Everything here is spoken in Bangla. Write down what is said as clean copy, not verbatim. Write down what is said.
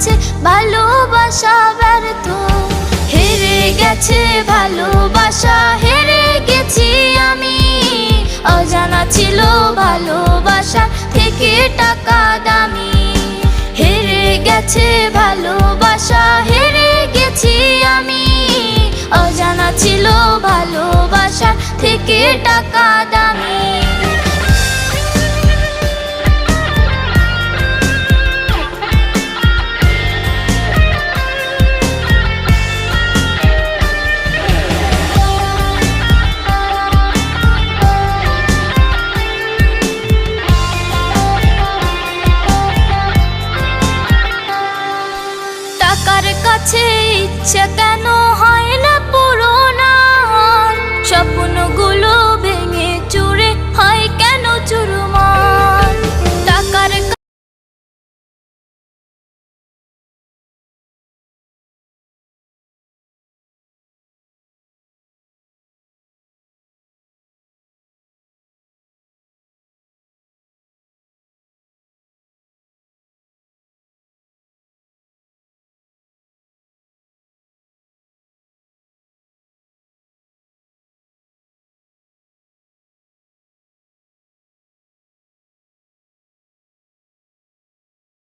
গেছে ভালোবাসা ব্যর্থ, হেরে গেছে ভালোবাসা, হেরে গেছি আমি। অজানা ছিল ভালোবাসা থেকে টাকা দামি, হেরে গেছে ভালোবাসা, হেরে গেছি আমি। অজানা ছিল ভালোবাসা থেকে টাকা দামি।